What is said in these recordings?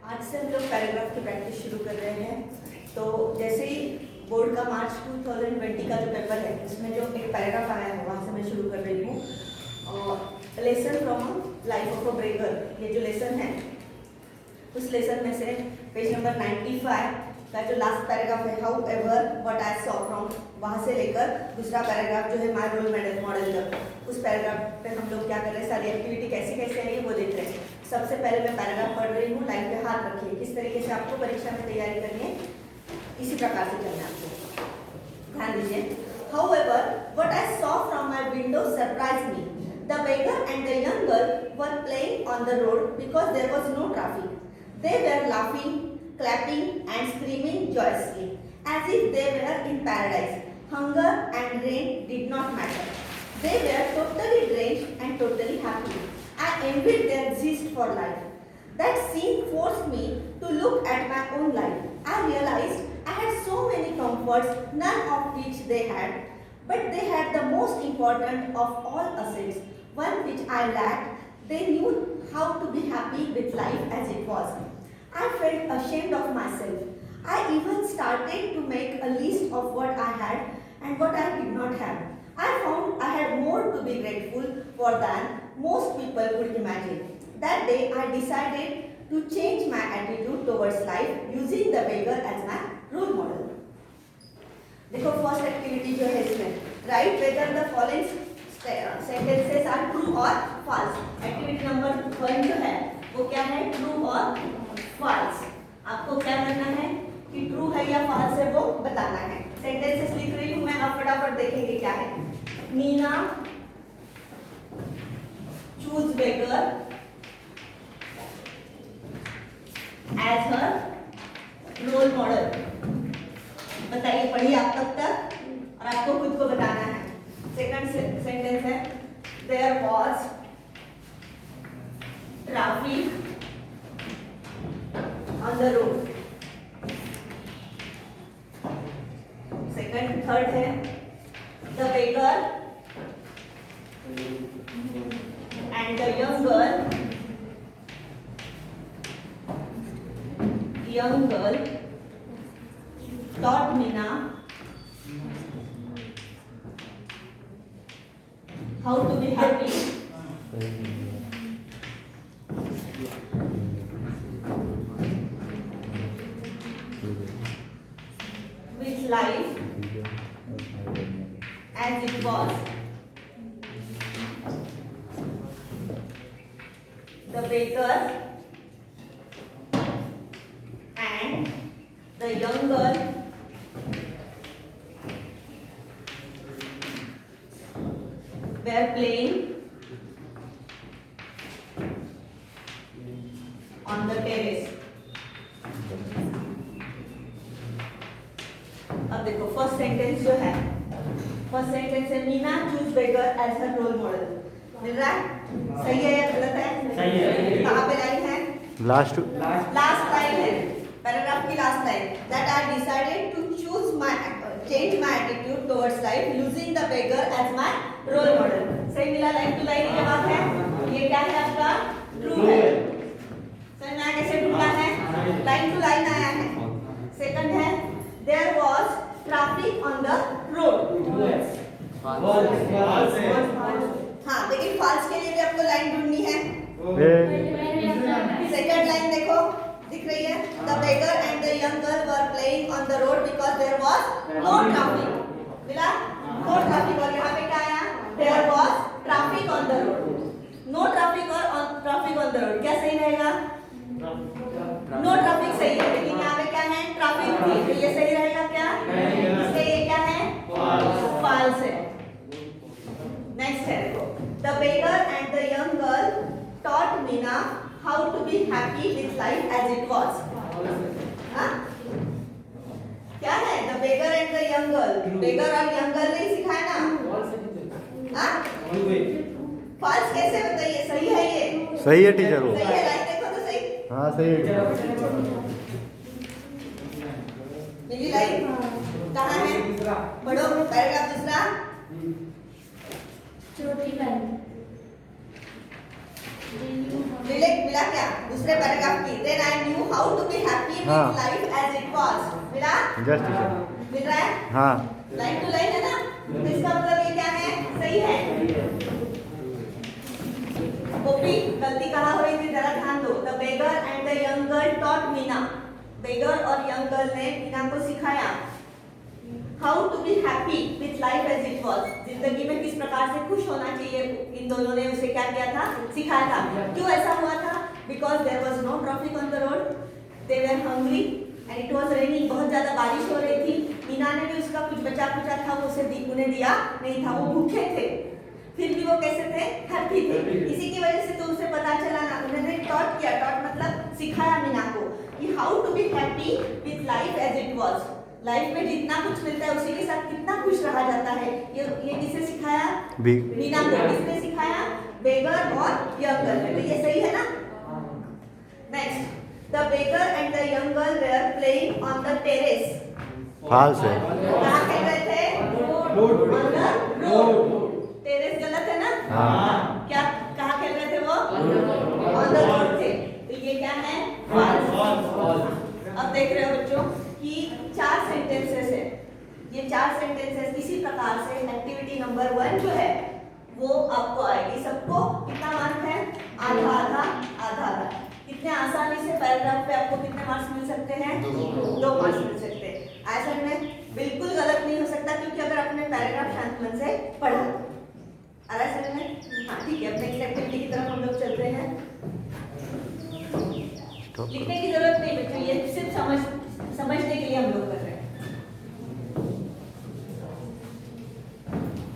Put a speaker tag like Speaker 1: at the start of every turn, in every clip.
Speaker 1: आज से हम लोग पैराग्राफ की प्रैक्टिस शुरू कर रहे हैं। तो जैसे ही बोर्ड का मार्च 2020 का जो पेपर है उसमें जो एक पैराग्राफ आया है वहाँ से मैं शुरू कर रही हूँ। Lesson from life of a breaker, ये जो लेसन है उस लेसन में से पेज नंबर 95 का जो लास्ट पैराग्राफ है, how ever what I saw from, वहाँ से लेकर दूसरा पैराग्राफ जो है माय रोल मॉडल तक, उस पैराग्राफ पे हम लोग क्या कर रहे हैं, सारी एक्टिविटी कैसी कैसे है वो देख रहे हैं। सबसे पहले मैं पैराग्राफ पढ़ रही हूँ, लाइन पे हाथ रखिए। किस तरीके से आपको परीक्षा में तैयारी करनी है इसी प्रकार से करना है आपको, ध्यान दीजिए। However, what I saw from my window surprised me. The beggar and the young girl were playing on the road because there was no traffic. They were laughing, clapping and screaming joyously, as if they were in paradise. Hunger and rain did not matter. They were totally drenched and totally happy. I envied their zest for life. That scene forced me to look at my own life. I realized I had so many comforts, none of which they had, but they had the most important of all assets, one which I lacked. They knew how to be happy with life as it was. I felt ashamed of myself. I even started to make a list of what I had and what I did not have. I found I had more to be grateful for than most people could imagine. That day I decided to change my attitude towards life using the beggar as my role model. देखो first activity जो है इसमें, write whether the following sentences are true और false. Activity number 1 जो है वो क्या है, ट्रू और फॉल्स। आपको क्या करना है कि ट्रू है या फॉल्स है वो बताना है। सेंटेंसेस लिख रही हूँ मैं, आप फटाफट देखेंगे क्या है। मीना चूज बेगर एज हर रोल मॉडल। बताइए, पढ़िए आप तब तक और आपको खुद को बताना है। सेकंड सेंटेंस है, there was traffic on the road. Second third है, the beggar and the young girl taught Meena how to be happy with life as it was. The baker and the young girl were playing on the terrace. अब देखो first sentence जो है, first sentence है Meena choose बेगर as हर role model. मिल रहा है? सही है या गलत है?
Speaker 2: सही है।
Speaker 1: कहाँ पे लाइन है?
Speaker 2: लास्ट
Speaker 1: लाइन है, पैराग्राफ की last line. That I decided to change my attitude towards life using the beggar as my role model. सही मिला, लाइन टू लाइन ये बात है। ये क्या है आपका? ट्रू है। समझ में आया कैसे ढूंढना है? लाइन टू लाइन आया है। सेकंड है, there was traffic on the road. हाँ, लेकिन फॉल्स के लिए भी आपको लाइन ढूंढनी है। सेकंड लाइन देखो, दिख रही है, the beggar and the young girl were playing on the road because there was no traffic. मिला? No traffic। और यहाँ पे क्या आया? There was traffic on the road. No traffic और traffic on the road, क्या सही रहेगा? No traffic सही है, लेकिन यहाँ पे क्या है? ट्रैफिक थी, तो ये सही रहेगा क्या? इसलिए ये क्या है? False है। नेक्स्ट है देखो, the beggar and the young girl taught Meena how to be happy with life as it was. हाँ? क्या है? The beggar and the young girl. beggar और young girl नहीं सिखाया ना? हाँ? False कैसे बताइए? सही है ये?
Speaker 2: सही है टीचर वो।
Speaker 1: सही है, लाइन देखो तो सही।
Speaker 2: हाँ सही है।
Speaker 1: मिली लाइन? कहाँ है? पढ़ो पैराग्राफ दूसरा।
Speaker 3: चौथी लाइन।
Speaker 1: मिला क्या दूसरे पैराग्राफ की? Then I knew how to be happy
Speaker 2: हाँ।
Speaker 1: With life as it was. मिला?
Speaker 2: Just teacher.
Speaker 1: मिल रहा है?
Speaker 2: हाँ
Speaker 1: लाइन टू लाइन है ना? तो इसका मतलब ये क्या है? सही है। कॉपी गलती कहाँ हुई थी जरा ध्यान दो। The beggar and the young girl taught Meena. Beggar और यंग गर्ल ने मीना को सिखाया how to be happy with life as it was. जिंदगी में किस प्रकार से खुश होना चाहिए, इन दोनों ने उसे क्या किया था? सिखाया था। क्यों ऐसा हुआ था? Because there was no traffic on the road, they were hungry and it was raining. बहुत ज्यादा बारिश हो रही थी। मीना ने भी उसका कुछ बचा कुचा था वो उसे उन्हें दिया नहीं था, वो भूखे थे, फिर भी वो कैसे थे? हैप्पी थे। इसी की वजह से तो उसे पता चला ना, उन्होंने टॉट किया। टॉट मतलब सिखाया मीना को कि how to be happy with life as it was. Life में जितना कुछ मिलता है उसी के साथ कितना खुश रहा जाता है। ये किसे सिखाया? मीना को। किसने सिखाया? बेगर और यंग गर्ल ने। तो ये सही है ना? Next, the beggar and the young girl were playing on the terrace.
Speaker 2: False है।
Speaker 1: कहाँ खेल रहे थे? On the road. टेरेस गलत है ना?
Speaker 2: हाँ।
Speaker 1: क्या कहाँ खेल रहे थे वो? ऑन द रोड थे। तो ये क्या है? फॉल्स। अब देख रहे हो बच्चों कि 4 सेंटेंसेस है। ये 4 सेंटेंसेस इसी प्रकार से एक्टिविटी नंबर 1 जो है वो आपको आएगी। सबको कितना मार्क है? आधा आधा आधा आधा। कितने आसानी से पैराग्राफ पे आपको कितने मार्क्स मिल सकते हैं? 2 मार्क्स मिल सकते हैं। ऐसा में बिल्कुल गलत नहीं हो सकता क्योंकि अगर आपने पैराग्राफ शांत मन से पढ़ा। आ रहा है समझ में? हाँ ठीक है। अब नेक्स्ट एक्टिविटी की तरफ हम लोग चलते हैं। लिखने की जरूरत नहीं बच्चों, ये सिर्फ समझने के लिए हम लोग कर रहे हैं।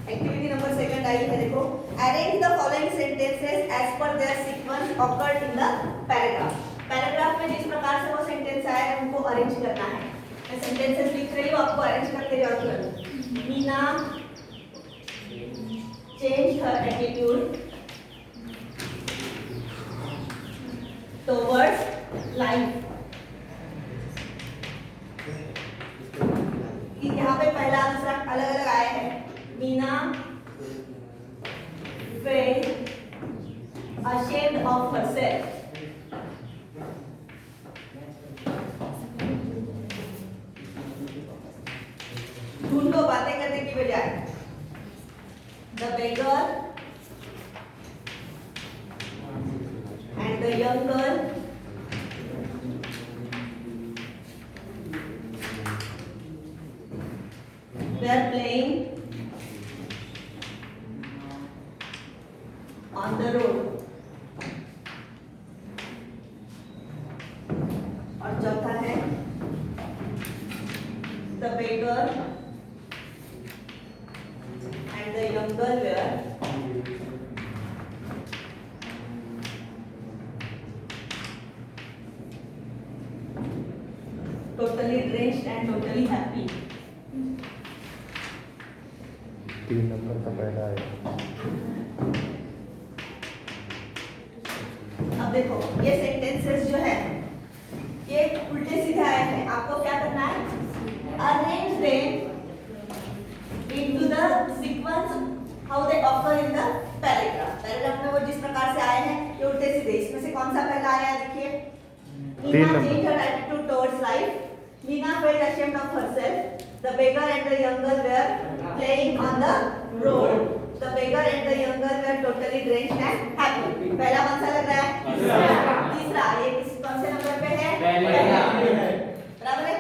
Speaker 1: एक्टिविटी नंबर 2 आई है, देखो। Arrange the following sentences as per their sequence occurred in the paragraph. Paragraph में जिस प्रकार से वो सेंटेंस आए हैं उनको अरेंज करना है। मैं सेंटेंसेस लिख रही हूँ, आपको अरेंज करते जाओ तुरंत। Meena changed her attitude towards life। यहाँ पे पहला दूसरा अलग अलग आए हैं। Meena felt ashamed of herself। ढूंढो बातें करने की बजाय। The beggar and the young girl were playing on the road। और चौथा है the beggar and the young girl were totally drenched and totally happy।
Speaker 2: 3 number का पहला है।
Speaker 1: अब देखो ये सेंटेंसेस जो है ये उल्टे सीधे आए हैं। आपको क्या करना है? Arrange them into the sequence how they occur in the paragraph। Paragraph में वो जिस प्रकार से आए हैं ये उल्टे सीधे। इसमें से कौन सा पहला आया है? देखिए, Meena changed her attitude towards life। Meena felt ashamed of herself। The beggar and the young girl were playing on the road। The beggar and the young girl were totally drenched and happy। पहला कौन सा लग रहा है? तीसरा। ये कौन से नंबर पे है? बराबर है।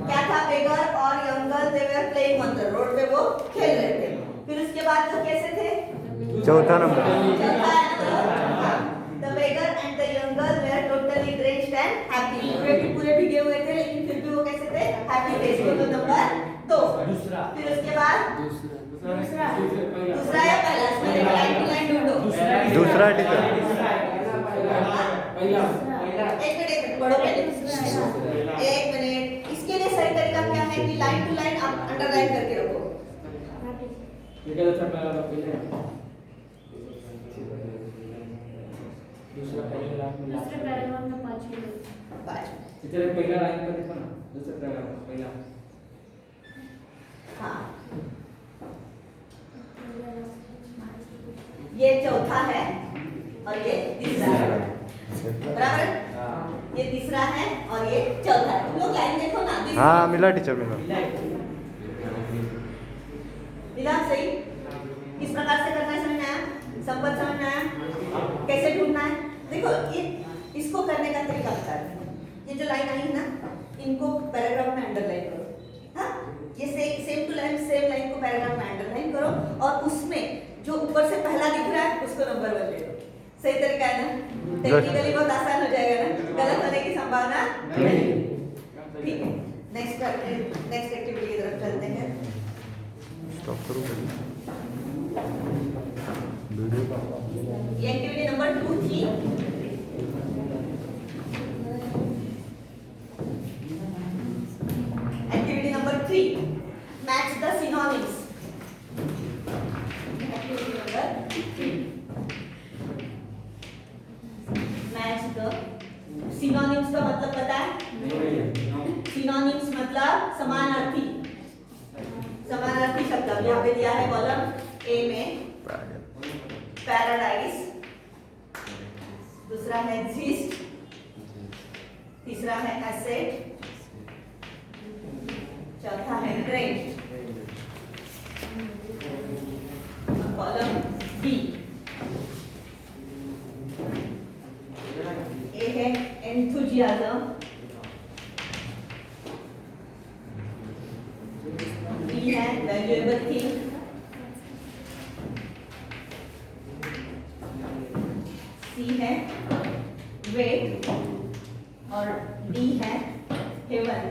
Speaker 1: क्या था? बेगर और young girl they were playing on the road पे वो खेल रहे थे। फिर उसके बाद वो कैसे थे?
Speaker 2: चौथा नंबर।
Speaker 1: चौथा है ना? The beggar and the young girl were totally drenched and happy. पूरे भीगे हुए थे लेकिन फिर भी वो कैसे थे? हैप्पी थे। इसको तो नंबर 2। फिर उसके बाद दूसरा या पहला? इसमें लाइन टू लाइन ढूंढो।
Speaker 2: दूसरा टीचर।
Speaker 1: एक मिनट पढ़ो पहले। एक मिनट। इसके लिए सही तरीका क्या है कि लाइन टू लाइन आप अंडरलाइन करके रखो।
Speaker 3: दूसरा पैराग्राफ में 5 इधर पहला लाइन पर देखो ना। दूसरा पैराग्राफ पहला।
Speaker 1: हाँ, ये चौथा है और ये तीसरा है। बराबर। ये तीसरा है और ये चौथा है। तुम लोग लाइन देखो ना।
Speaker 2: हाँ मिला टीचर मिला।
Speaker 1: मिला सही। किस प्रकार से करना है समझ में आया? संबंध समझ में आया? कैसे ढूंढना है? देखो ये इसको करने का तरीका बता रही हूँ। ये जो लाइन आई है ना, इनको पैराग्राफ में अंडरलाइन करो। हाँ, ये सेम टू सेम लाइन को पैराग्राफ में अंडरलाइन करो और उसमें जो ऊपर से पहला दिख रहा है उसको नंबर 1 ले लो। सही तरीका है ना? टेक्निकली बहुत आसान हो जाएगा ना, गलत होने की संभावना नहीं। ठीक है, नेक्स्ट एक्टिविटी की तरफ चलते हैं।
Speaker 2: स्टॉप करो वीडियो का।
Speaker 1: ये एक्टिविटी नंबर 2 थी। Activity number 3, match the synonyms. Activity number 3, match the synonyms का मतलब पता है? सिनोनिम्स मतलब समानार्थी। समानार्थी शब्द यहाँ पे दिया है कॉलम ए में पैराडाइज, दूसरा है एक्सिस्ट, तीसरा है एसेट, चौथा है ट्रेंड। कॉलम बी ए है एंथुजियाज्म, बी है वैल्यूएबल थिंग, सी है वेट और डी है हेवन।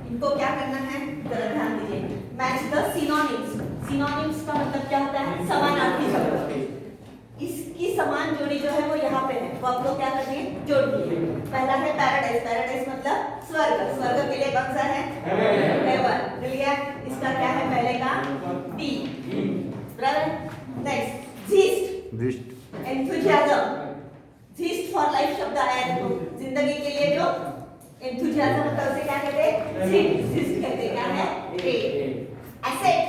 Speaker 1: इनको क्या करना है जरा ध्यान दीजिए। Match the synonyms. सिनोनिम्स का मतलब क्या होता है? समानार्थी शब्द। इसकी समान जोड़ी जो है वो यहाँ पे है, वो आपको क्या करनी है? जोड़नी है। पहला है पैराडाइज। पैराडाइज मतलब स्वर्ग। स्वर्ग के लिए कौन सा है? हेवन। मिल गया। इसका क्या है पहले का? डी। बराबर। Next yeast, enthusiasm. Yeast for life शब्द आया है देखो, जिंदगी के लिए जो एंथुजियाज्म होता है उसे क्या कहते हैं? जीस्ट कहते हैं। क्या है? ए। एसेट।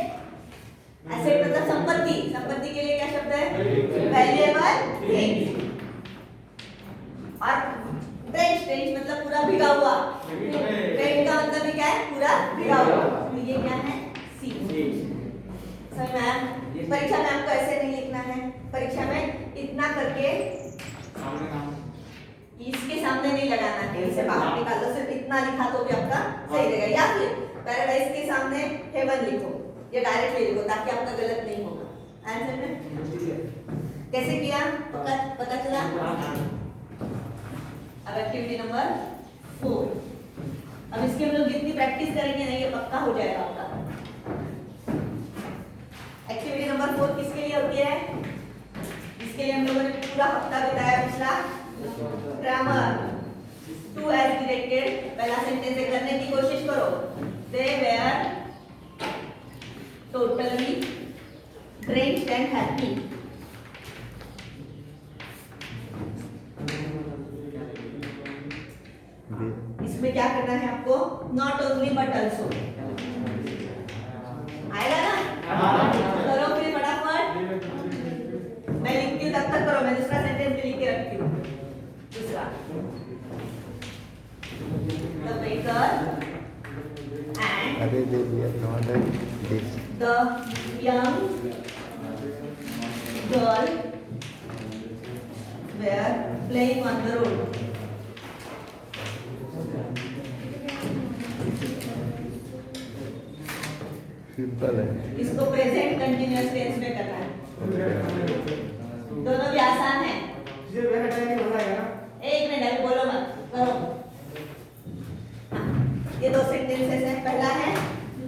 Speaker 1: एसेट मतलब संपत्ति। संपत्ति के लिए क्या शब्द है? Valuable thing. और ट्रेंच। ट्रेंच मतलब पूरा भिगा हुआ। ट्रेंच का मतलब भी क्या है? पूरा भिगा हुआ। तो ये क्या है? सी। समझ में आया? परीक्षा में आपको ऐसे नहीं लिखना है। परीक्षा में इतना करके इसके सामने नहीं लगाना है, इसे बाहर निकाल दो। सिर्फ इतना लिखा तो भी आपका सही रहेगा। या फिर पैराडाइज के सामने हेवन लिखो, ये डायरेक्टली लिखो ताकि आपका गलत नहीं होगा। आंसर में कैसे किया पता चला? अब एक्टिविटी नंबर 4। अब इसके हम लोग जितनी प्रैक्टिस करेंगे ना ये पक्का हो जाएगा आपका। एक्टिविटी नंबर 4 किसके लिए होती है? इसके लिए हम लोगों ने पूरा हफ्ता बिताया पिछला। Grammar 2 as directed. पहला सेंटेंस करने की कोशिश करो। They were totally drenched and happy. इसमें क्या करना है आपको? Not only but also. आएगा ना? करो फिर फटाफट। मैं लिखती हूँ तब तक करो। मैं दूसरा सेंटेंस भी लिख के रखती हूँ। दूसरा the baker and
Speaker 2: अरे दे दिया not this.
Speaker 1: the young girl were playing on the road.
Speaker 2: Simple है।
Speaker 1: इसको प्रेजेंट कंटिन्यूअस टेंस में करना है। दोनों भी आसान है। एक मिनट अभी बोलो मत, करो। ये 2 सेंटेंसेस हैं। पहला है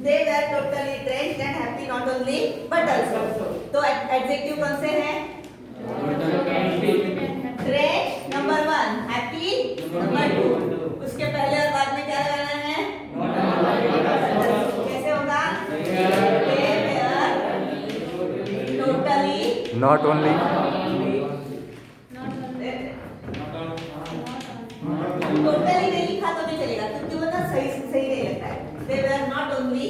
Speaker 1: they were totally drenched and happy not only but also। तो एडजेक्टिव कौन से हैं? drenched number 1, happy number 2। उसके पहले और बाद में क्या लगाना है? कैसे होगा? they were totally
Speaker 2: not only
Speaker 1: totally नहीं लिखा तो नहीं चलेगा क्योंकि वो ना सही नहीं लगता है। they were not only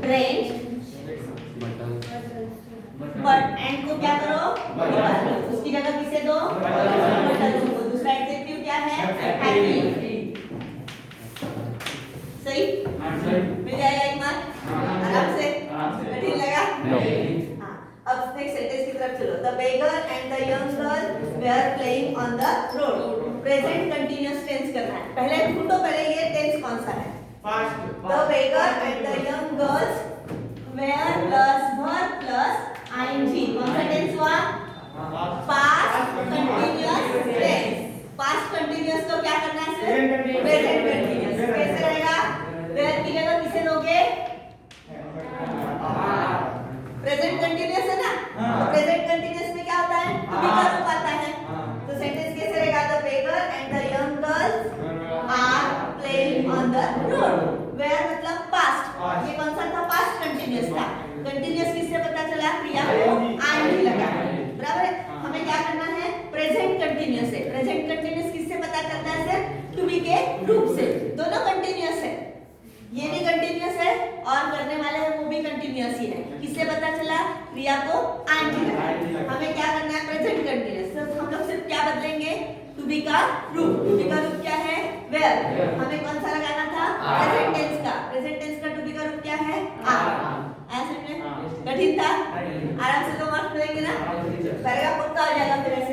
Speaker 1: range but and को क्या करो, उसकी जगह किसे दो, बटन को। दूसरा एडजेक्टिव क्या है, एक्टिव। सही मिल जाएगा एक मार्क आराम से, कठिन लगा? हाँ, अब नेक्स्ट सेंटेंस की तरफ चलो। The beggar and the young girl were playing on the road. Present continuous tense करना है। पहले ढूंढो, पहले ये टेंस कौन सा है। The beggar and the young girls were plus verb plus ING. कौन सा टेंस हुआ, past continuous tense. Past continuous को क्या करना है, प्रेजेंट कंटिन्यूअस। कैसे रहेगा, वेयर की जगह किसे दोगे, प्रेजेंट कंटिन्यूअस है ना, तो प्रेजेंट कंटिन्यूअस में क्या होता है, टू बी का रूप आता है। तो सेंटेंस कैसे रहेगा, the beggar and the young girls are playing on the road. Were मतलब पास्ट, ये कौन सा था, पास्ट कंटिन्यूअस था। कंटिन्यूअस किससे पता चला, क्रिया को आईएनजी लगा, बराबर है। हमें क्या करना है, प्रेजेंट कंटिन्यूअस है। प्रेजेंट कंटिन्यूअस किससे पता चलता है, सर टू बी के रूप से। दोनों कंटिन्यूअस है, ये भी कंटिन्यूअस है और करने वाले हैं वो भी कंटिन्यूअस ही है। किससे पता चला, क्रिया को आईएनजी लगा। हमें क्या करना है, प्रेजेंट कंटिन्यूअस। तो हम लोग सिर्फ क्या बदलेंगे, टू बी का रूप। टू बी का रूप क्या है, वेयर। हमें कौन सा लगाना था, प्रेजेंट टेंस का। प्रेजेंट टेंस का टू बी का रूप क्या है, आर। ऐसे में कठिन था, आराम से 2 मार्क्स मिलेंगे ना, पैराग्राफ पक्का हो जाएगा फिर ऐसे।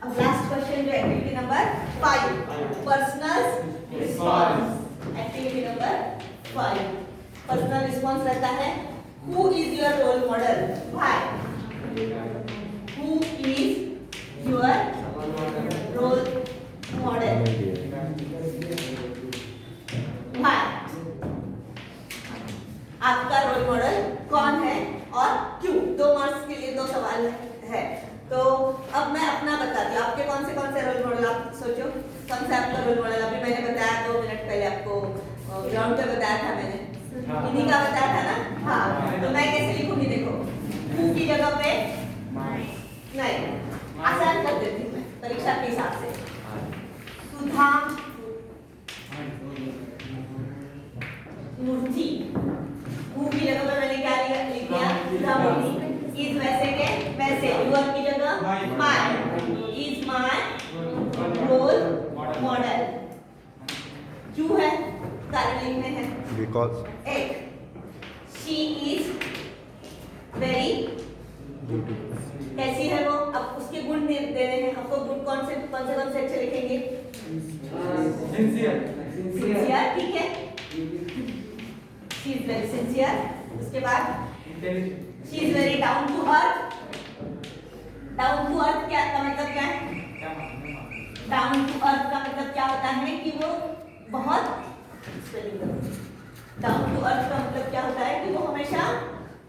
Speaker 1: अब लास्ट क्वेश्चन जो activity number 5, personal response. Activity number 5, personal response रहता है, who is your role model, why. Who is your role model, why. आपका रोल मॉडल कौन है और क्यों। 2 मार्क्स के लिए 2 सवाल है। तो अब मैं अपना बताती हूँ, आपके कौन से रोल मॉडल, आप सोचो कौन सा आपका रोल मॉडल। अभी मैंने बताया 2 मिनट पहले आपको, ग्राउंड पे बताया था मैंने, इन्हीं का बताया था ना। हाँ, तो मैं कैसे लिखूंगी, देखो हु की जगह पे नहीं, आसान कर देती हूँ मैं परीक्षा के हिसाब से। सुधा मूर्ति, हु की जगह पे मैंने क्या लिख दिया, सुधा मूर्ति। इज वैसे के वैसे, यूर की जगह my, is my role model. क्यों है, कारण लिखने हैं,
Speaker 2: बिकॉज
Speaker 1: एक शी इज वेरी, कैसी है वो, अब उसके गुण दे रहे हैं हमको। गुण कौन से अच्छे लिखेंगे, सिंसियर, ठीक है, शी इज वेरी सिंसियर। उसके बाद she is very down to earth. Down to earth क्या का मतलब क्या है, डाउन टू अर्थ का मतलब क्या होता है कि वो बहुत, डाउन टू अर्थ का मतलब क्या होता है कि वो हमेशा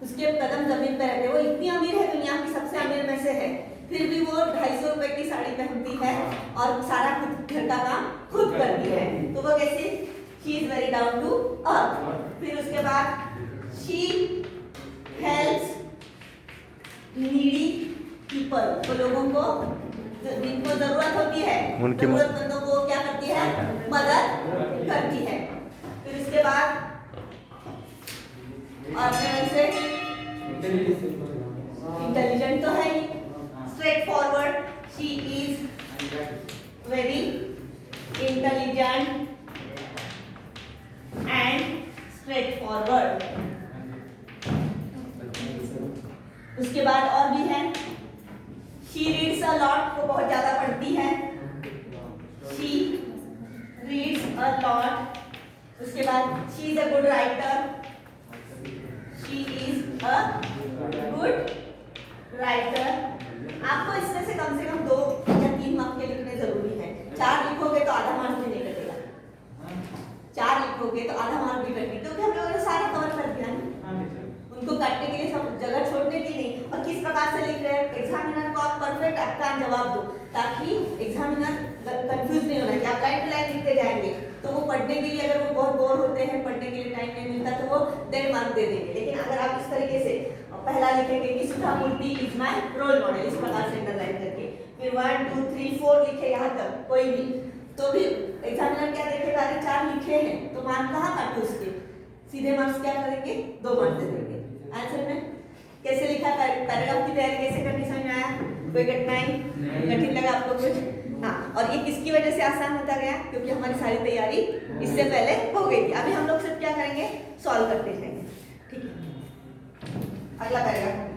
Speaker 1: उसके कदम जमीन पे रहते हैं। वो इतनी अमीर है, दुनिया की सबसे अमीर में से है, फिर भी वो 250 रुपए की साड़ी पहनती है और सारा खुद घर का काम खुद करती है। तो वो कैसे, she is very down to earth. फिर उसके बाद शी हेल्प्स नीडी पीपल, तो लोगों को जिनको जरूरत होती है,
Speaker 2: उनकी
Speaker 1: जरूरतमंदों को क्या करती है, मदद करती है। फिर उसके बाद और से इंटेलिजेंट तो है ही, straightforward, she is very intelligent and straightforward. उसके बाद और भी है, शी रीड्स अ लॉट, वो बहुत ज्यादा पढ़ती है, शी रीड्स अ लॉट। उसके बाद she is a good writer, she is a good writer. आपको इसमें से कम 2 या 3 मार्क्स के लिखने जरूरी है। 4 लिखोगे तो आधा मार्क्स भी नहीं कटेगा, 4 लिखोगे तो आधा मार्क्स भी कटेगा, क्योंकि हम लोगों ने सारा कवर कर दिया ना। उनको काटने के लिए सब जगह छोड़ने की नहीं। और किस प्रकार से लिख रहे हैं, एग्जामिनर को आप परफेक्ट आपका जवाब दो, ताकि एग्जामिनर कंफ्यूज नहीं होना कि आप लाइन टू लाइन लिखते जाएंगे तो वो पढ़ने के लिए, अगर वो बहुत बोर होते हैं, पढ़ने के लिए टाइम नहीं मिलता, तो वो 1.5 मार्क दे देंगे। लेकिन अगर आप इस तरीके से पहला लिखेंगे कि सुधा मूर्ति इज माय रोल मॉडल, इस प्रकार से अंडरलाइन करके, फिर 1 2 3 4 लिखे यहाँ तक कोई भी, तो भी एग्जामिनर क्या देखेगा, अरे 4 लिखे हैं तो मार्क कहाँ काटे उसके, सीधे मार्क्स क्या करेंगे, 2 मार्क्स दे देंगे। आंसर में कैसे लिखा, पैराग्राफ की तैयारी कैसे करनी, समझ में आया, कोई कठिनाई, कठिन लगा आपको कुछ? हाँ, और ये किसकी वजह से आसान होता गया, क्योंकि हमारी सारी तैयारी इससे पहले हो गई थी। अभी हम लोग सिर्फ क्या करेंगे, सॉल्व करते जाएंगे। ठीक है, अगला पैराग्राफ